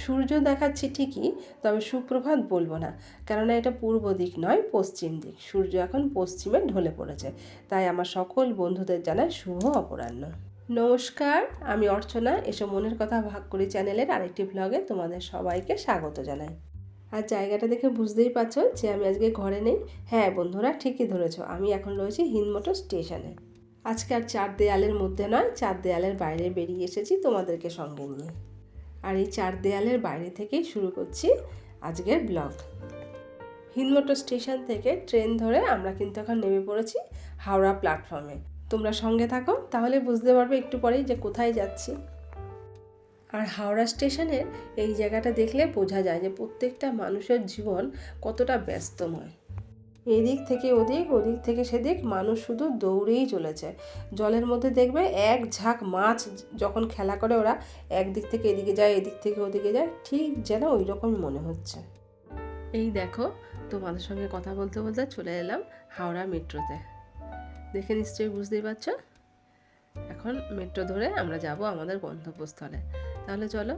সূর্য দেখাচ্ছি ঠিকই, তবে সুপ্রভাত বলবো না, কেননা এটা পূর্ব দিক নয়, পশ্চিম দিক। সূর্য এখন পশ্চিমে ঢলে পড়েছে, তাই আমার সকল বন্ধুদের জানাই শুভ অপরাহ্ন। নমস্কার, আমি অর্চনা। এসব মনের কথা ভাগ করি চ্যানেলের আরেকটি ব্লগে তোমাদের সবাইকে স্বাগত জানাই। আর জায়গাটা দেখে বুঝতেই পারছো যে আমি আজকে ঘরে নেই। হ্যাঁ বন্ধুরা, ঠিকই ধরেছো, আমি এখন রয়েছি হিন্দমোটর স্টেশনে। আজকে আর চার দেয়ালের মধ্যে নয়, চার দেয়ালের বাইরে বেরিয়ে এসেছি তোমাদেরকে সঙ্গে নিয়ে। আর এই চার দেয়ালের বাইরে থেকেই শুরু করছি আজকের ব্লগ। হিন্দমোটর স্টেশন থেকে ট্রেন ধরে আমরা কিন্তু এখন নেমে পড়েছি হাওড়া প্ল্যাটফর্মে। তোমরা সঙ্গে থাকো, তাহলে বুঝতে পারবে একটু পরেই যে কোথায় যাচ্ছি। আর হাওড়া স্টেশনের এই জায়গাটা দেখলে বোঝা যায় যে প্রত্যেকটা মানুষের জীবন কতটা ব্যস্তময়। এদিক থেকে ওদিক, ওদিক থেকে সেদিক, মানুষ শুধু দৌড়েই চলেছে। জলের মধ্যে দেখবে এক ঝাঁক মাছ যখন খেলা করে, ওরা একদিক থেকে এদিকে যায়, এদিক থেকে ওদিকে যায়, ঠিক যেন ওই রকমই মনে হচ্ছে। এই দেখো, তোমাদের সঙ্গে কথা বলতে বলতে চলে এলাম হাওড়া মেট্রোতে। দেখে নিশ্চয়ই বুঝতেই পারছো, এখন মেট্রো ধরে আমরা যাব আমাদের গন্তব্যস্থলে। তাহলে চলো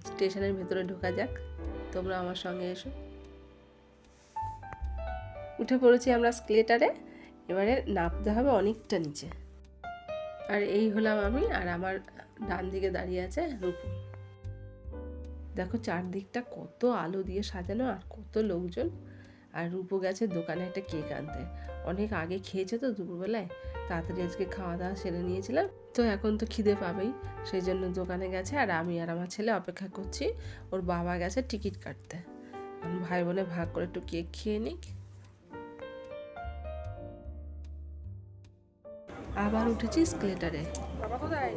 স্টেশনের ভেতরে ঢোকা যাক, তোমরা আমার সঙ্গে এসো। উঠে পড়েছি আমরা স্কেলেটারে। এবারে নামতে হবে অনেকটা নিচে। আর এই হলাম আমি, আর আমার ডান দিকে দাঁড়িয়ে আছে রূপু। দেখো চারদিকটা কত আলো দিয়ে সাজানো আর কত লোকজন। আর রূপু গেছে দোকানে একটা কেক আনতে। অনেক আগে খেয়েছে তো দুপুরবেলায়, তাড়াতাড়ি আজকে খাওয়া দাওয়া সেরে নিয়েছিলাম, তো এখন তো খিদে পাবেই, সেই জন্য দোকানে গেছে। আর আমি আর আমার ছেলে অপেক্ষা করছি, ওর বাবা গেছে টিকিট কাটতে। ভাই বোনে ভাগ করে একটু কেক খেয়ে নিক। আবার উঠেছি স্কেলেটারে। বাবা কোথায়?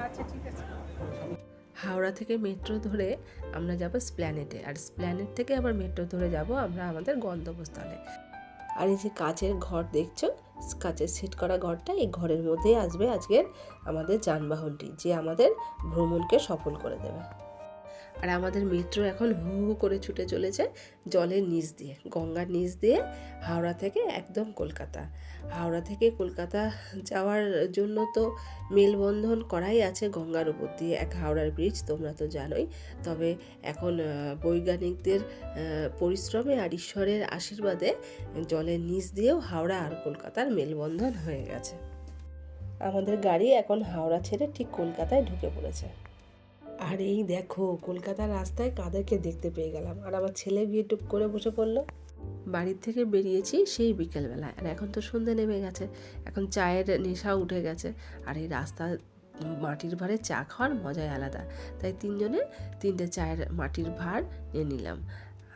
আচ্ছা ঠিক আছে। হাওড়া থেকে মেট্রো ধরে আমরা যাব স্প্ল্যানেটে, আর স্প্ল্যানেট থেকে আবার মেট্রো ধরে যাব আমরা আমাদের গন্তব্যস্থলে। আর এই যে কাচের ঘর দেখছো, কাচের সেট করা ঘরটা, এই ঘরের মধ্যেই আসবে আজকের আমাদের যানবাহনটি, যে আমাদের ভ্রমণকে সফল করে দেবে। আর আমাদের মেট্রো এখন হু হু করে ছুটে চলেছে জলের নিচ দিয়ে, গঙ্গার নিচ দিয়ে, হাওড়া থেকে একদম কলকাতা। হাওড়া থেকে কলকাতা যাওয়ার জন্য তো মেলবন্ধন করাই আছে গঙ্গার উপর দিয়ে, এক হাওড়ার ব্রিজ, তোমরা তো জানোই। তবে এখন বৈজ্ঞানিকদের পরিশ্রমে আর ঈশ্বরের আশীর্বাদে জলের নিচ দিয়েও হাওড়া আর কলকাতার মেলবন্ধন হয়ে গেছে। আমাদের গাড়ি এখন হাওড়া ছেড়ে ঠিক কলকাতায় ঢুকে পড়েছে। আর এই দেখো কলকাতার রাস্তায় কাদেরকে দেখতে পেয়ে গেলাম, আর আমার ছেলে বিয়ে টুপ করে বসে পড়লো। বাড়ির থেকে বেরিয়েছি সেই বিকেলবেলায়, আর এখন তো সন্ধে নেমে গেছে, এখন চায়ের নেশা উঠে গেছে। আর এই রাস্তা মাটির ভাঁড়ে চা খাওয়ার মজাই আলাদা, তাই তিনজনে তিনটে চায়ের মাটির ভাঁড় নিয়ে নিলাম।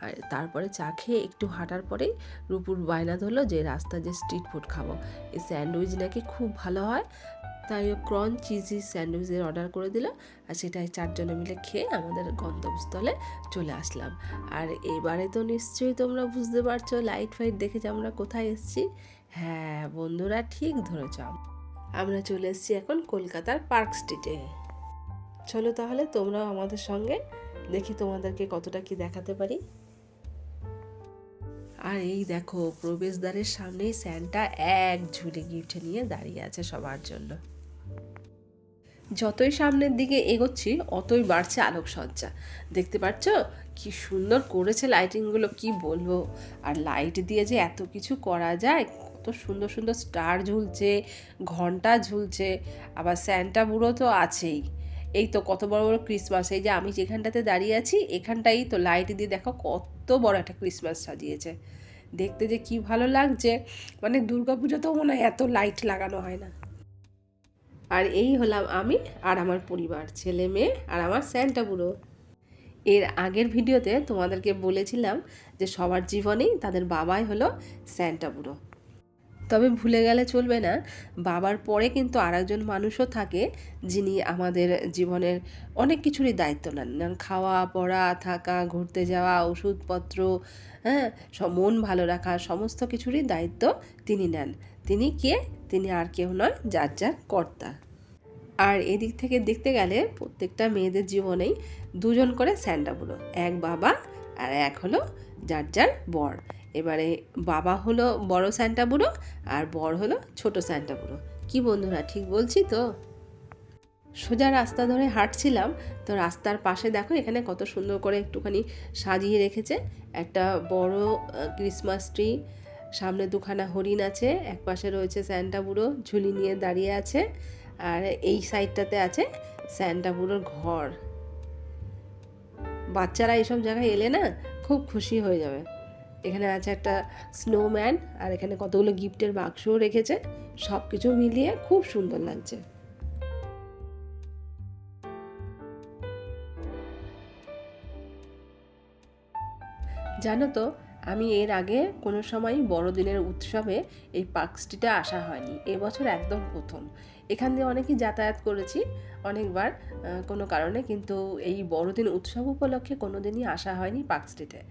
আর তারপরে চা খেয়ে একটু হাঁটার পরেই রূপুর বায়না ধরলো যে রাস্তায় যে স্ট্রিট ফুড খাবো, এই স্যান্ডউইচ নাকি খুব ভালো হয়। তাই ও ক্রন চিজি স্যান্ডউইচের অর্ডার করে দিল, আর সেটাই চারজনে মিলে খেয়ে আমাদের গন্তব্যস্থলে চলে আসলাম। আর এবারে তো নিশ্চয়ই তোমরা বুঝতে পারছো লাইট ফাইট দেখে যে আমরা কোথায় এসেছি। হ্যাঁ বন্ধুরা, ঠিক ধরেছ, আমরা চলে এসেছি এখন কলকাতার পার্ক স্ট্রিটে। চলো তাহলে তোমরাও আমাদের সঙ্গে, দেখি তোমাদেরকে কতটা কি দেখাতে পারি। আর এই দেখো প্রবেশদ্বারের সামনেই স্যান্টা এক ঝুড়ি গিফট নিয়ে দাঁড়িয়ে আছে সবার জন্য। যতই সামনের দিকে এগোচ্ছি অতই বাড়ছে আলোকসজ্জা। দেখতে পাচ্ছ কি সুন্দর করেছে লাইটিংগুলো, কি বলবো। আর লাইট দিয়ে যে এত কিছু করা যায়, কত সুন্দর সুন্দর স্টার ঝুলছে, ঘন্টা ঝুলছে, আবার স্যান্টা বুড়ো তো আছেই। এই তো কত বড় বড় ক্রিসমাস, এই যে আমি যেখানটাতে দাঁড়িয়ে আছি এখানটাই তো লাইট দিয়ে দেখো কত বড় একটা ক্রিসমাস সাজিয়েছে। দেখতে যে কি ভালো লাগছে, মানে দুর্গাপুজোতেও মনে হয় এত লাইট লাগানো হয় না। আর এই হলাম আমি আর আমার পরিবার, ছেলে মেয়ে আর আমার স্যান্টা বুড়ো। এর আগের ভিডিওতে তোমাদেরকে বলেছিলাম যে সবার জীবনেই তাদের বাবাই হলো স্যান্টা বুড়ো। তবে ভুলে গেলে চলবে না, বাবার পরে কিন্তু আরেকজন মানুষও থাকে যিনি আমাদের জীবনের অনেক কিছুরই দায়িত্ব নেন। খাওয়া পড়া, থাকা, ঘুরতে যাওয়া, ওষুধপত্র, হ্যাঁ, মন ভালো রাখা, সমস্ত কিছুরই দায়িত্ব তিনি নেন। তিনি কে? তিনি আর কেউ নয়, যার যার কর্তা। আর এদিক থেকে দেখতে গেলে প্রত্যেকটা মেয়েদের জীবনেই দুজন করে স্যান্টা বুড়ো, এক বাবা আর এক হলো যার যার বর। এবারে বাবা হলো বড় স্যান্টা বুড়ো আর বর হলো ছোট স্যান্টা বুড়ো। কি বন্ধুরা, ঠিক বলছি তো? সোজা রাস্তা ধরে হাঁটছিলাম, তো রাস্তার পাশে দেখো এখানে কত সুন্দর করে একটুখানি সাজিয়ে রেখেছে একটা বড় ক্রিসমাস ট্রি। সামনে দুখানা হরিণ আছে, এক পাশে রয়েছে স্যান্টা বুড়ো ঝুলি নিয়ে দাঁড়িয়ে আছে, আর এই সাইডটাতে আছে স্যান্টা বুড়োর ঘর। বাচ্চারা এইসব জায়গায় এলে না খুব খুশি হয়ে যাবে। এখানে আছে একটা স্নোম্যান, আর এখানে কতগুলো গিফটের বাক্সও রেখেছে। সব কিছু মিলিয়ে খুব সুন্দর লাগছে। জানো তো, আমি এর আগে কোনো সময় বড়দিনের উৎসবে এই পার্ক স্ট্রিটে আসা হয়নি, এবছর একদম প্রথম। এখান দিয়ে অনেকেই যাতায়াত করেছি অনেকবার কোনো কারণে, কিন্তু এই বড়দিন উৎসব উপলক্ষে কোনো দিনই আসা হয়নি পার্ক স্ট্রিটে।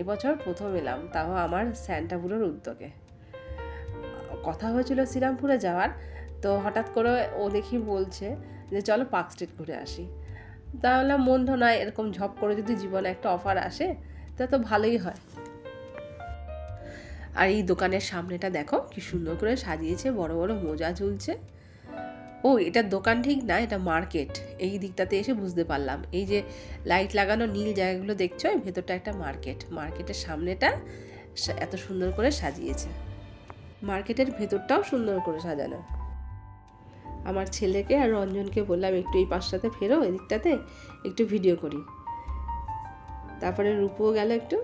এবছর প্রথম এলাম, তাও আমার স্যান্টা বুড়োর উদ্যোগে। কথা হয়েছিল শ্রীরামপুরে যাওয়ার, তো হঠাৎ করে ও দেখি বলছে যে চলো পার্ক স্ট্রিট ঘুরে আসি। তাহলে মন্দ নয়, এরকম ঝপ করে যদি জীবনে একটা অফার আসে তা তো ভালোই হয়। আর এই দোকানের সামনেটা দেখো কি সুন্দর করে সাজিয়েছে, বড় বড় মোজা ঝুলছে। ও, এটা দোকান ঠিক না, এটা মার্কেট। এই দিকটাতে এসে বুঝতে পারলাম, এই যে লাইট লাগানো নীল জায়গাগুলো দেখছো, এই ভেতরটা একটা মার্কেট। মার্কেটের সামনেটা এত সুন্দর করে সাজিয়েছে, মার্কেটের ভেতরটাও সুন্দর করে সাজানো। আমার ছেলেকে আর রঞ্জনকে বললাম একটু এই পাশটাতে ফেরো, এদিকটাতে একটু ভিডিও করি। তারপরে রূপুও গেল একটু।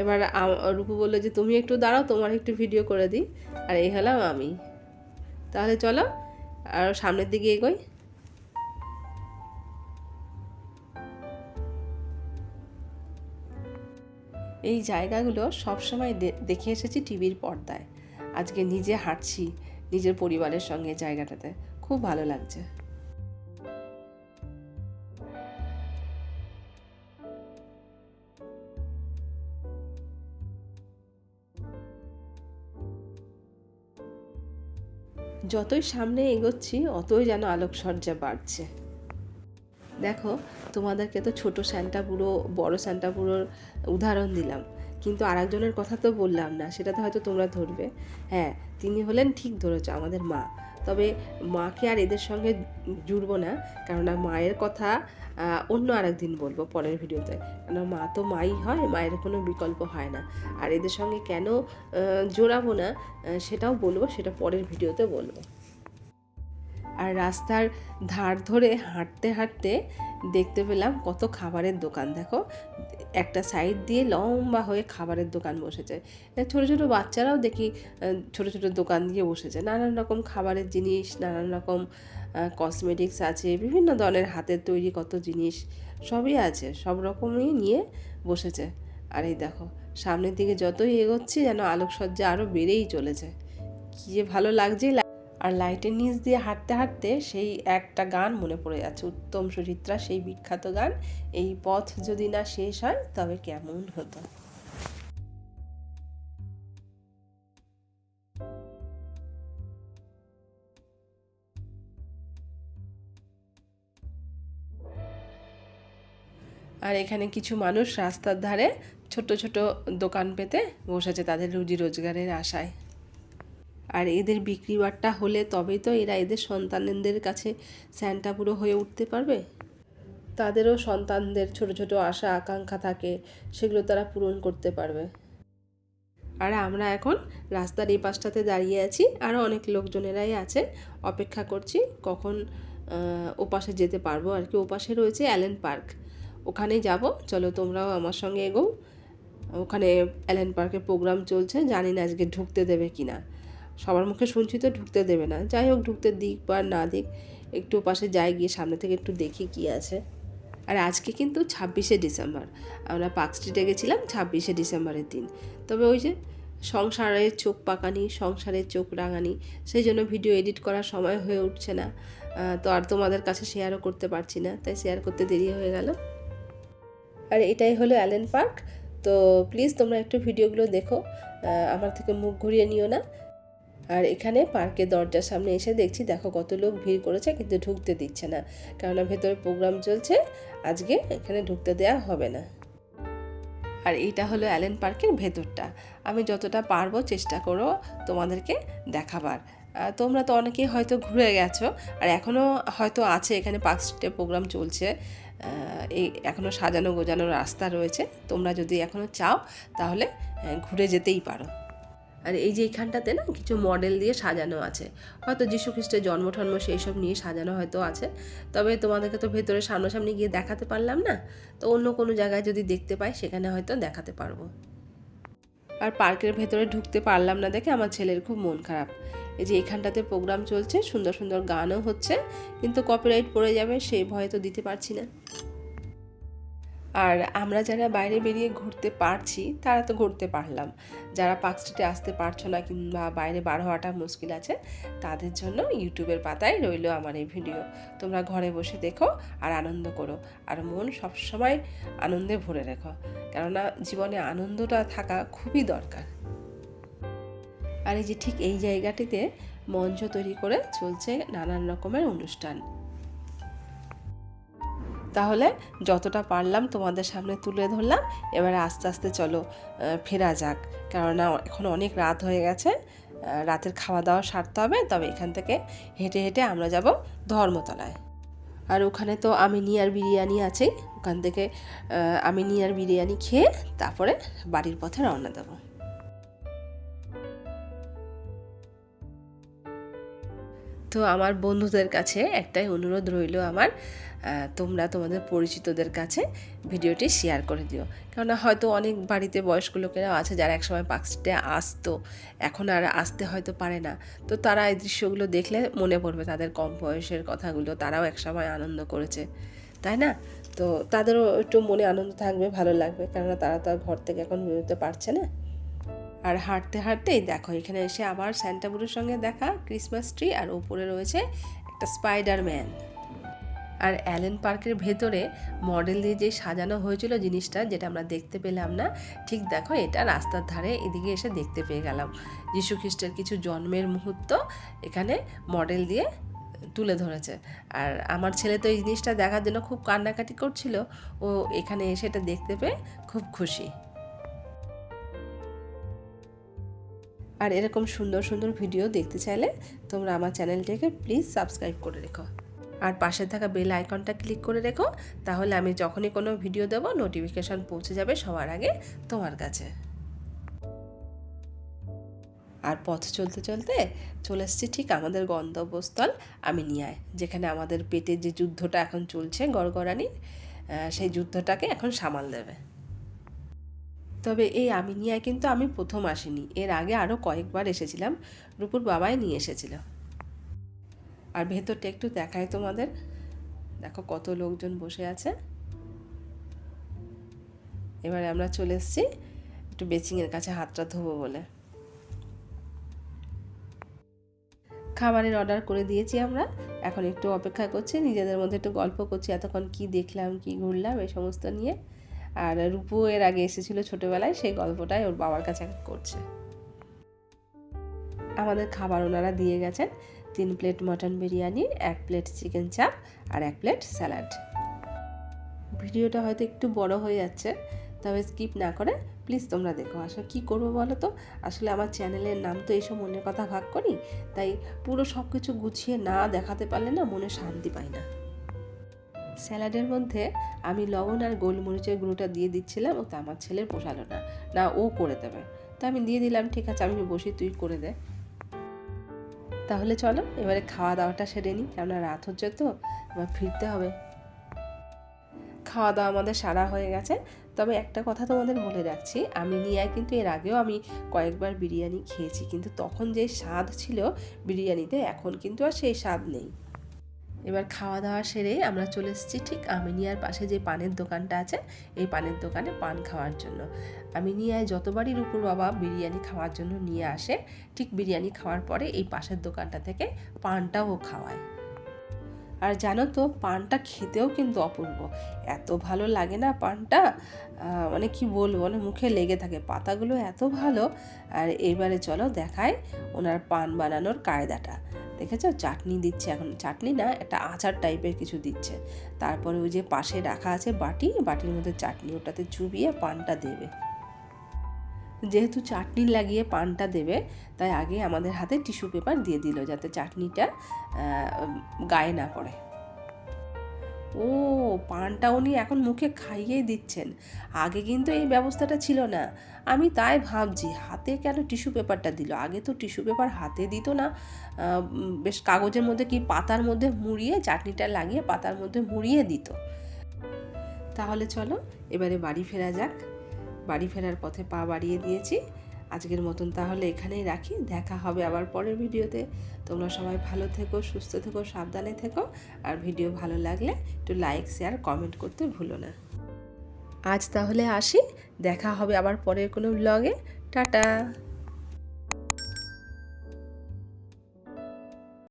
এবার রূপু বললো যে তুমি একটু দাঁড়াও, তোমার একটু ভিডিও করে দিই। আর এই হলাম আমি। তাহলে চলো আর সামনের দিকে এগোই। এই জায়গাগুলো সবসময় দেখে এসেছি টিভির পর্দায়, আজকে নিজে হাঁটছি নিজের পরিবারের সঙ্গে, জায়গাটাতে খুব ভালো লাগছে। যতই সামনে এগোচ্ছি অতই যেন আলোকসজ্জা বাড়ছে। দেখো, তোমাদেরকে তো ছোট স্যান্টা বুড়ো বড় স্যান্টা বুড়োর উদাহরণ দিলাম, কিন্তু আরেকজনের কথা তো বললাম না, সেটা তো হয়তো তোমরা ধরবে। হ্যাঁ, তিনি হলেন, ঠিক ধরেছ, আমাদের মা। তবে মাকে আর এদের সঙ্গে জুড়বো না, কেননা মায়ের কথা অন্য আরেকদিন বলবো পরের ভিডিওতে। কেন মা তো মাই হয়, মায়ের কোনো বিকল্প হয় না। আর এদের সঙ্গে কেন জোড়াবো না সেটাও বলবো, সেটা পরের ভিডিওতে বলবো। আর রাস্তার ধার ধরে হাঁটতে হাঁটতে দেখতে পেলাম কত খাবারের দোকান। দেখো, একটা সাইড দিয়ে লম্বা হয়ে খাবারের দোকান বসেছে। ছোটো ছোটো বাচ্চারাও দেখি ছোটো ছোটো দোকান দিয়ে বসেছে, নানান রকম খাবারের জিনিস, নানান রকম কসমেটিক্স আছে, বিভিন্ন ধরনের হাতের তৈরি কত জিনিস সবই আছে, সব রকমই নিয়ে বসেছে। আর এই দেখো, সামনের দিকে যতই এগোচ্ছি যেন আলোকসজ্জা আরও বেড়েই চলেছে। কী যে ভালো লাগছে। আর লাইটের নিচ দিয়ে হাঁটতে হাঁটতে সেই একটা গান মনে পড়ে যাচ্ছে, উত্তম সুচিত্রা সেই বিখ্যাত গান, এই পথ যদি না শেষ হয় তবে কেমন হতো। আর এখানে কিছু মানুষ রাস্তার ধারে ছোট ছোট দোকান পেতে বসেছে তাদের রুজি রোজগারের আশায়। আর এদের বিক্রি বাট্টা হলে তবেই তো এরা এদের সন্তানদের কাছে স্যান্টা বুড়ো হয়ে উঠতে পারবে। তাদেরও সন্তানদের ছোট ছোট আশা আকাঙ্ক্ষা থাকে, সেগুলো তারা পূরণ করতে পারবে। আর আমরা এখন রাস্তার এই পাশটাতে দাঁড়িয়ে আছি, আরও অনেক লোকজনেরাই আছে, অপেক্ষা করছি কখন ওপাশে যেতে পারবো আর কি। ওপাশে রয়েছে অ্যালেন পার্ক, ওখানেই যাব। চলো তোমরাও আমার সঙ্গে এগো। ওখানে অ্যালেন পার্কের প্রোগ্রাম চলছে, জানি না আজকে ঢুকতে দেবে কি না। সবার মুখে শুনছি তো ঢুকতে দেবে না, যাই হোক ঢুকতে দিক বা না দিক, একটু পাশে যাই, গিয়ে সামনে থেকে একটু দেখি কি আছে। আর আজকে কিন্তু 26শে ডিসেম্বর, আমরা পার্ক স্ট্রিটে গেছিলাম 26শে ডিসেম্বরের দিন। তবে ওই যে সংসারের চোখ পাকানি, সংসারের চোখ রাঙানি, সেই জন্য ভিডিও এডিট করার সময় হয়ে উঠছে না, তো আর তোমাদের কাছে শেয়ারও করতে পারছি না, তাই শেয়ার করতে দেরি হয়ে গেল। আর এটাই হলো অ্যালেন পার্ক। তো প্লিজ তোমরা একটু ভিডিওগুলো দেখো, আমার থেকে মুখ ঘুরিয়ে নিও না। আর এখানে পার্কের দরজার সামনে এসে দেখছি দেখো কত লোক ভিড় করেছে, কিন্তু ঢুকতে দিচ্ছে না, কেননা ভেতরে প্রোগ্রাম চলছে, আজকে এখানে ঢুকতে দেওয়া হবে না। আর এইটা হলো অ্যালেন পার্কের ভেতরটা, আমি যতটা পারবো চেষ্টা করো তোমাদেরকে দেখাবার। তোমরা তো অনেকেই হয়তো ঘুরে গেছো, আর এখনও হয়তো আছে, এখানে পার্ক স্ট্রিটে প্রোগ্রাম চলছে, এই এখনও সাজানো গোজানো রাস্তা রয়েছে। তোমরা যদি এখনও চাও তাহলে ঘুরে যেতেই পারো। আর এই যে এইখানটাতে না কিছু মডেল দিয়ে সাজানো আছে, হয়তো যীশু খ্রিস্টের জন্ম ঠন্ম সেই সব নিয়ে সাজানো হয়তো আছে। তবে তোমাদেরকে তো ভেতরে সামনাসামনি গিয়ে দেখাতে পারলাম না, তো অন্য কোনো জায়গায় যদি দেখতে পাই সেখানে হয়তো দেখাতে পারবো। আর পার্কের ভেতরে ঢুকতে পারলাম না দেখে আমার ছেলের খুব মন খারাপ। এই যে এখানটাতে প্রোগ্রাম চলছে, সুন্দর সুন্দর গানও হচ্ছে, কিন্তু কপিরাইট পড়ে যাবে সেই ভয়ে তো দিতে পারছি না। আর আমরা যারা বাইরে বেরিয়ে ঘুরতে পারছি তারা তো ঘুরতে পারলাম, যারা পার্ক স্ট্রিটে আসতে পারছো না কিংবা বাইরে বার হওয়াটা মুশকিল আছে, তাদের জন্য ইউটিউবের পাতায় রইলো আমার এই ভিডিও। তোমরা ঘরে বসে দেখো আর আনন্দ করো, আর মন সবসময় আনন্দে ভরে রেখো, কেননা জীবনে আনন্দটা থাকা খুবই দরকার। আর এই যে ঠিক এই জায়গাটিতে মঞ্চ তৈরি করে চলছে নানান রকমের অনুষ্ঠান। তাহলে যতটা পারলাম তোমাদের সামনে তুলে ধরলাম। এবারে আস্তে আস্তে চলো ফেরা যাক, কেননা এখন অনেক রাত হয়ে গেছে, রাতের খাওয়া দাওয়া সারতে হবে। তবে এখান থেকে হেঁটে হেঁটে আমরা যাব ধর্মতলায়। আর ওখানে তো আমিনিয়ার বিরিয়ানি আছেই, ওখান থেকে আমিনিয়ার বিরিয়ানি খেয়ে তারপরে বাড়ির পথে রওনা দেবো। তো আমার বন্ধুদের কাছে একটাই অনুরোধ রইল আমার, তোমরা তোমাদের পরিচিতদের কাছে ভিডিওটি শেয়ার করে দিও, কেননা হয়তো অনেক বাড়িতে বয়স্ক লোকেরা আছে যারা একসময় পার্ক স্ট্রিটে আসতো, এখন আর আসতে হয়তো পারে না। তো তারা এই দৃশ্যগুলো দেখলে মনে পড়বে তাদের কম বয়সের কথাগুলো, তারাও একসময় আনন্দ করেছে, তাই না? তো তাদেরও একটু মনে আনন্দ থাকবে, ভালো লাগবে, কেননা তারা তো আর ঘর থেকে এখন বেরোতে পারছে না। আর হাঁটতে হাঁটতেই দেখো এখানে এসে আবার স্যান্টা বুড়োর সঙ্গে দেখা, ক্রিসমাস ট্রি, আর ওপরে রয়েছে একটা স্পাইডারম্যান। আর অ্যালেন পার্কের ভেতরে মডেল দিয়ে যে সাজানো হয়েছিল জিনিসটা, যেটা আমরা দেখতে পেলাম না, ঠিক দেখো এটা রাস্তার ধারে এদিকে এসে দেখতে পেয়ে গেলাম। যীশু খ্রিস্টের কিছু জন্মের মুহূর্ত এখানে মডেল দিয়ে তুলে ধরেছে। আর আমার ছেলে তো এই জিনিসটা দেখার জন্য খুব কান্নাকাটি করছিল, ও এখানে এসে এটা দেখতে পেয়ে খুব খুশি। আর এরকম সুন্দর সুন্দর ভিডিও দেখতে চাইলে তোমরা আমার চ্যানেলটাকে প্লিজ সাবস্ক্রাইব করে রেখো, আর পাশে থাকা বেল আইকনটা ক্লিক করে রেখো, তাহলে আমি যখনই কোনো ভিডিও দেবো নোটিফিকেশন পৌঁছে যাবে সবার আগে তোমার কাছে। আর পথ চলতে চলতে চলে এসেছি ঠিক আমাদের গন্তব্যস্থল আমিনিয়ায়, যেখানে আমাদের পেটের যে যুদ্ধটা এখন চলছে গড়গড়ানির, সেই যুদ্ধটাকে এখন সামাল দেবে। তবে এই আমিনিয়ায় কিন্তু আমি প্রথম আসিনি, এর আগে আরও কয়েকবার এসেছিলাম, রূপুর বাবাই নিয়ে এসেছিল। আর ভেতরটা একটু দেখায় তোমাদের, দেখো কত লোকজন বসে আছে। এবারে আমরা চলে এসেছি একটু বেসিংয়ের কাছে হাতটা ধোবো বলে। খাবারের অর্ডার করে দিয়েছি আমরা, এখন একটু অপেক্ষা করছি, নিজেদের মধ্যে একটু গল্প করছি এতক্ষণ কি দেখলাম কি ঘুরলাম এই সমস্ত নিয়ে। আর রূপু এর আগে এসেছিল ছোটোবেলায়, সেই গল্পটাই ওর বাবার কাছে করছে। আমাদের খাবার ওনারা দিয়ে গেছেন, 3 plate mutton biryani, 1 plate chicken চাপ, আর 1 প্লেট স্যালাড। ভিডিওটা হয়তো একটু বড় হয়ে যাচ্ছে, তবে স্কিপ না করে প্লিজ তোমরা দেখো। আসলে কী করবো বলো তো, আসলে আমার চ্যানেলের নাম তো এইসব মনের কথা ভাগ করি, তাই পুরো সব কিছু গুছিয়ে না দেখাতে পারলে না মনে শান্তি পাই না। স্যালাডের মধ্যে আমি লবণ আর গোলমরিচের গুঁড়োটা দিয়ে দিচ্ছিলাম, ওতে আমার ছেলের পোষালো না, না ও করে দেবে, তো আমি দিয়ে দিলাম, ঠিক আছে আমি বসি, তুই করে দে। তাহলে চলো এবারে খাওয়া দাওয়াটা সেরে নিই, কেননা রাত হচ্ছে তো, এবার ফিরতে হবে। খাওয়া দাওয়া আমাদের সারা হয়ে গেছে। তবে একটা কথা তোমাদের বলে রাখছি, আমিনিয়ায় কিন্তু এর আগেও আমি কয়েকবার বিরিয়ানি খেয়েছি, কিন্তু তখন যে স্বাদ ছিল বিরিয়ানিতে এখন কিন্তু আর সেই স্বাদ নেই। এবার খাওয়া দাওয়া সেরে আমরা চলে এসেছি ঠিক আমিনিয়ার পাশে যে পানের দোকানটা আছে, এই পানের দোকানে পান খাওয়ার জন্য। আমিনিয়ায় যতবারই রূপুর বাবা বিরিয়ানি খাওয়ার জন্য নিয়ে আসে, ঠিক বিরিয়ানি খাওয়ার পরে এই পাশের দোকানটা থেকে পানটাও খাওয়ায়। আর জানো তো পানটা খেতেও কিন্তু অপূর্ব, এত ভালো লাগে না পানটা, মানে কি বলবো, মানে মুখে লেগে থাকে, পাতাগুলো এত ভালো। আর এইবারে চলো দেখায় ওনার পান বানানোর কায়দাটা। দেখেছো চাটনি দিচ্ছে, এখন চাটনি না, একটা আচার টাইপের কিছু দিচ্ছে, তারপরে ওই যে পাশে রাখা আছে বাটি, বাটির মধ্যে চাটনি, ওটাতে চুবিয়ে পানটা দেবে। যেহেতু চাটনি লাগিয়ে পানটা দেবে, তাই আগে আমাদের হাতে টিস্যু পেপার দিয়ে দিল যাতে চাটনিটা গায়ে না পড়ে। ও, পানটা উনি এখন মুখে খাইয়েই দিচ্ছেন। আগে কিন্তু এই ব্যবস্থাটা ছিল না। আমি তাই ভাবছি হাতে কেন টিস্যু পেপারটা দিল। আগে তো টিস্যু পেপার হাতে দিত না, বেশ কাগজের মধ্যে কি পাতার মধ্যে মুড়িয়ে চাটনিটা লাগিয়ে পাতার মধ্যে মুড়িয়ে দিত। তাহলে চলো এবারে বাড়ি ফেরা যাক। বাড়ি ফেরার পথে পা বাড়িয়ে দিয়েছি। আজকের মতন তাহলে এখানেই রাখি। দেখা হবে আবার পরের ভিডিওতে। তোমরা সবাই ভালো থেকো, সুস্থ থেকো, সাবধানে থেকো। আর ভিডিও ভালো লাগলে একটু লাইক, শেয়ার, কমেন্ট করতে ভুলো না। আজ তাহলে আসি, দেখা হবে আবার পরের কোনো ব্লগে। টাটা।